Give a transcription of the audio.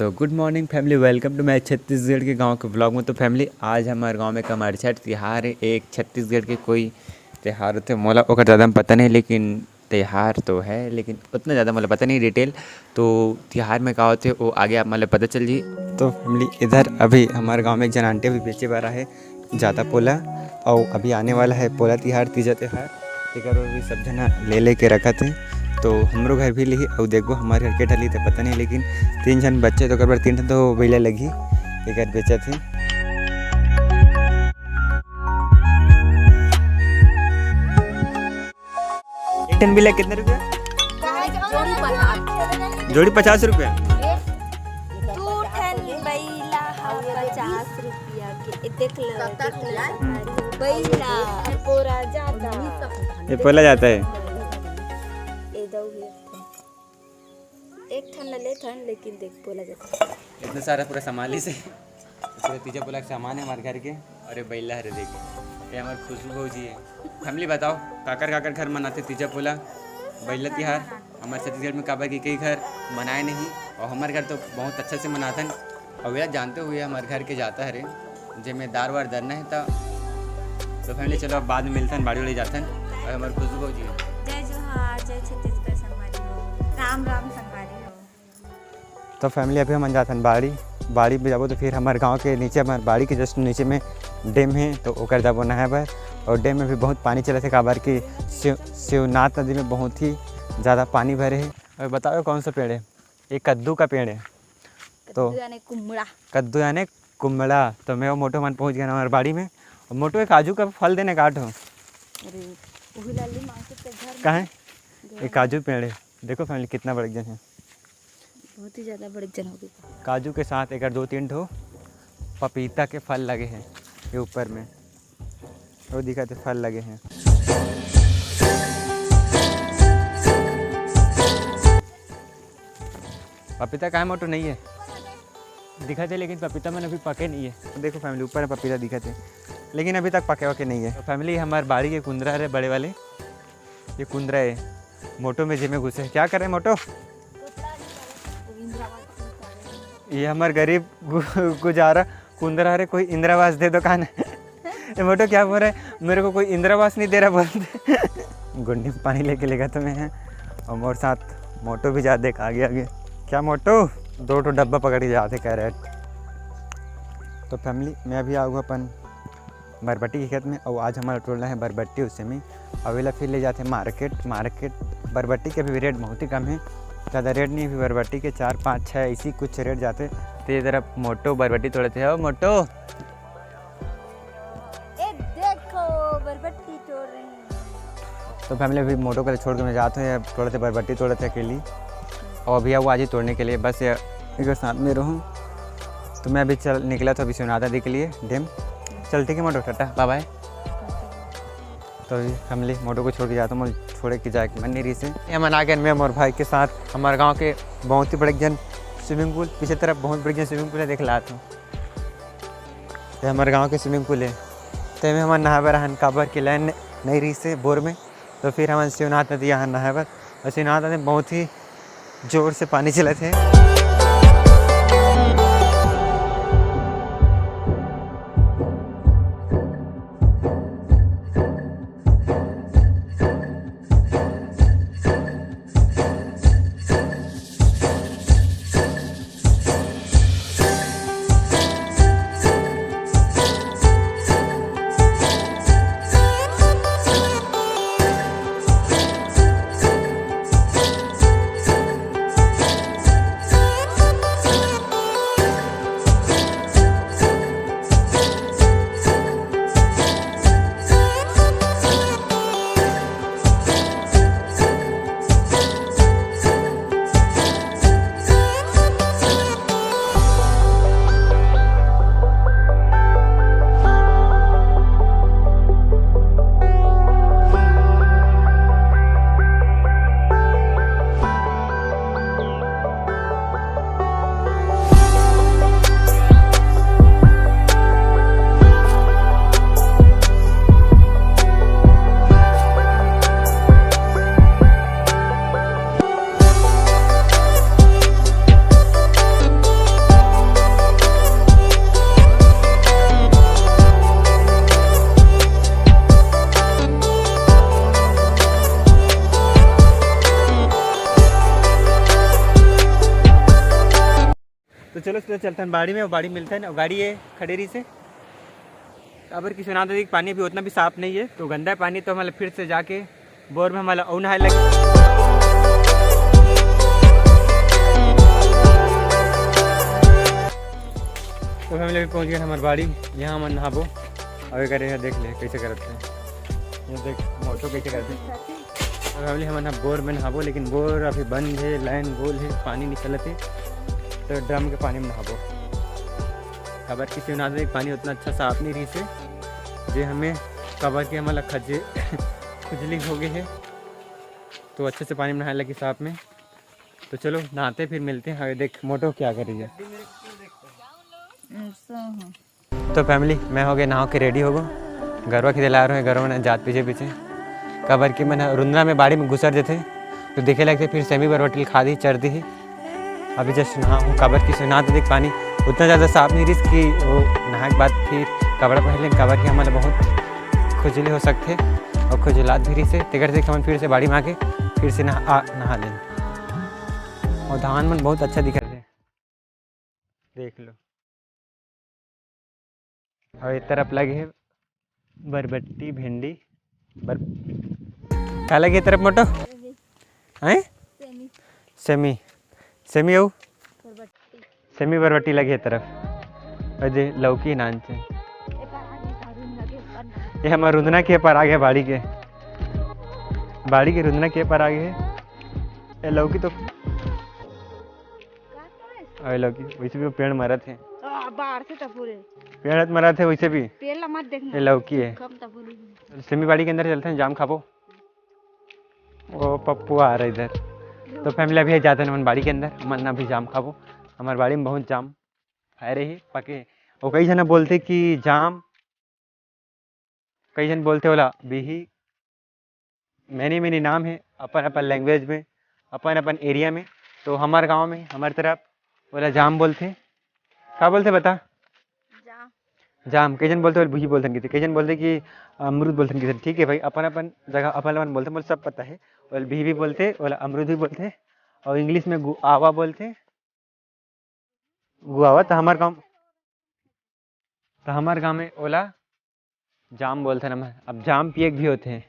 तो good morning family, welcome to my Chhattisgarh के गांव के ब्लॉग में। तो फैमिली आज हमारे गांव में कमार छठ त्यौहार है। एक छत्तीसगढ़ के कोई त्यौहार होते मोला ओकर ज़्यादा पता नहीं, लेकिन त्यौहार तो है, लेकिन उतना ज़्यादा मतलब पता नहीं डिटेल। तो त्यौहार में का होते वो आगे आप मतलब पता चल जी। तो फैमिली इधर अभी हमारे गाँव में एक जन आंटी अभी बेचे बारा है ज़्यादा पोला, और अभी आने वाला है पोला त्यौहार, तीजा त्यौहार तेकर भी सब जना ले के रखा थे। तो हमरो घर भी ली और देखो हमारे घर के ढली तो पता नहीं, लेकिन 3 जन बच्चे तो कर 3 तो बैला लगी एक बेचा थी। एक टन बिला कितने रुपया? जोड़ी 50 रुपया। 2 टन बैला 50 रुपया के देख लो। बैला पूरा जाता ये पोला जाता है। एक ठन ले ठन, लेकिन देख बोला जाता है इतना सारा पूरा सामान से पूरा तीजा पोला का सामान है हमारे घर के। अरे बैला है, देखे ये हमारे खुशबू भौजी है। फैमिली बताओ काकर काकर घर मनाते तीजा पोला बैला त्यौहार? हमारे छत्तीसगढ़ में काबर की कई घर मनाए नहीं, और हमारे घर तो बहुत अच्छा से मनाथन। और वह जानते हुए हमारे घर के जाता है रे जिम्मेदार वार दरना है। तो फैमिली चलो अब बाद में मिलतन, बाड़ी वाड़ी जातन। और हमारे खुशबू भौजी है। जय जोहार, जय छत्तीसगढ़ संगवारी हो, राम राम संगवारी हो। तो फैमिली अभी हम जाते हैं बाड़ी में जाबो। तो फिर हमारे गांव के नीचे, हमारे बाड़ी के जस्ट नीचे में डैम है, तो ओकर जाबो नहाए बर। और डैम में भी बहुत पानी चला है काबर की शिवनाथ नदी में बहुत ही ज़्यादा पानी भरे है। और बताओ कौन सा पेड़ है? एक कद्दू का पेड़ है। तो कद्दू यानी कुम्बड़ा। तो मैं वो मोटो मन पहुँच गया हमारे बाड़ी में। और मोटो एक काजू का फल देने काट हो कहाँ है? एक काजू पेड़ है। देखो फैमिली कितना बड़ा जन है, बहुत ही ज़्यादा बड़े जन हो गए। काजू के साथ एक 2-3 ठो पपीता के फल लगे हैं ये ऊपर में, वो दिखाते फल लगे हैं। पपीता का मोटो नहीं है दिखाते, लेकिन पपीता मैंने अभी पके नहीं है। तो देखो फैमिली ऊपर पपीता दिखाते, लेकिन अभी तक पके वके नहीं है। तो फैमिली हमारे बाड़ी के कुंदरा है बड़े वाले, ये कुंदरा है मोटो में जिमे घुसे। क्या कर रहे हैं मोटो? ये हमारे गरीब गुजारा कुंदरा है, कोई इंदिरावास दे दो कान। ये मोटो क्या बोल रहा है, मेरे को कोई इंदिरावास नहीं दे रहा बोलते। गुंडी में पानी लेके लेगा तो मैं है, और मोर साथ मोटो भी जा देख आगे आगे। क्या मोटो 2 डब्बा पकड़ के जाते कह रहे। तो फैमिली मैं अभी आऊँगा अपन बरबट्टी के खेत में, और आज हमारा टोलना है बरबट्टी उस में। अवेला फिर ले जाते हैं मार्केट। बरबट्टी के भी रेट बहुत ही कम है, ज़्यादा रेट नहीं है। बरबट्टी के 4, 5, 6 इसी कुछ रेट जाते। तो ये तरफ मोटो बरबट्टी तोड़ते हैं। मोटो देखो बरबट्टी तोड़ रहे हैं। तो फैमिली अभी मोटो को छोड़ के मैं जाते हैं, थोड़े से बरबट्टी तोड़े थे अकेली। और अभी वो आज ही तोड़ने के लिए बस एक साथ में रहूँ। तो मैं अभी निकला था अभी शिवनाथ नदी के लिए डैम। चल ठीक है मोटो, टाटा बाय बाय। तो अभी फैमिली मोटो को छोड़ के जाता हूँ, छोड़े के जाके मन नहीं रही से। ये मना के मैं और भाई के साथ हमारे गांव के बहुत ही बड़े जन स्विमिंग पूल, पीछे तरफ बहुत बड़े जन स्विमिंग पूल है, देख लाता हूँ। ये हमारे गांव के स्विमिंग पूल है। तो मैं हमारे नहा बर काबर की लाइन नहीं रही से बोर में। तो फिर हमारे शिवनाथ नदी यहाँ नहा बर, और शिवनाथ नदी बहुत ही ज़ोर से पानी चले थे। तो चलो चलते हैं बाड़ी में, और बाड़ी मिलता है ना, गाड़ी है खडेरी से। अबर की सुना दी पानी भी उतना भी साफ नहीं है, तो गंदा है पानी, तो हमारे फिर से जाके बोर में हमारा और नहाए लगे। तो हम लोग पहुँच गए हमारी बाड़ी, यहाँ हम नहाबो। अभी करे देख ले कैसे करते हैं, ये देख मोटो कैसे करते हैं। तो फैमिली हम बोर में नहाबो, लेकिन बोर अभी बंद है, लाइन गोल है, पानी निकलते, तो ड्रम के पानी में नहाबो। खबर किसी ना दे पानी उतना अच्छा साफ नहीं रही से, जे हमें कबर के हमारा खुजली हो गई है, तो अच्छे से पानी में नहाए लगी साफ में। तो चलो नहाते फिर मिलते हैं। देख मोटो क्या कर रही है। तो फैमिली मैं हो गया नहा के रेडी हो गो, गरवा के दिला रहे हैं, गरवा ने जात पीछे पीछे कबर की मैंने रुंद्रा में बाड़ी में घुसर देते, तो दिखे लगते फिर सेमी बरवटील खा दी चढ़ दी ही। अभी जस्ट नहा हूँ, कबर की सुना तो देख पानी उतना ज़्यादा साफ नहीं रही कि वो नहा के बाद फिर कपड़ा पहले कबर के हमारे बहुत खुजली हो सकते, और खुजलात भी रही से तिकर से हम फिर से बाड़ी में आके फिर से नहा लें। और धान मन बहुत अच्छा दिख रहे, देख लो। और इस तरफ लगे है बरबट्टी भिंडी क्या लगी तरफ मोटो हैं, सेमी सेमी हो सेमी बरबट्टी लगी है तरफ। अजय लौकी नान से ये हमारा रुंदना के पर आ गया, बाड़ी के रुंदना के पर आ गए है। ये लौकी तो अरे लौकी वैसे भी पेड़ मरा थे, पेड़ मरा थे वैसे भी, ये लौकी है। सेमी बाड़ी के अंदर चलते हैं, जाम खाबो। वो पप्पू आ रहा है इधर। तो फैमिली अभी जाते हैं मन बाड़ी के अंदर, मन अभी जाम खाबो। हमारे बाड़ी में बहुत जाम है रही पके, और कई जन बोलते कि जाम, कई जन बोलते बोला बिही, मैंने नाम है अपन अपन लैंग्वेज में, अपन अपन एरिया में। तो हमारे गांव में हमारी तरफ बोला जाम बोलते, क्या बोलते बता? जाम। कई जन बोलते बुही बोलते हैं, कई जन बोलते कि अमरूद बोलते हैं। ठीक है भाई, अपन अपन जगह अपन अपन बोलते, मुझे सब पता है। बोल बिही भी बोलते, बोला अमरूद भी बोलते, और इंग्लिश में गुआवा बोलते, गुआवा। तो हमारे गाँव में ओला जाम बोलते हैं। अब जाम पिए भी होते हैं,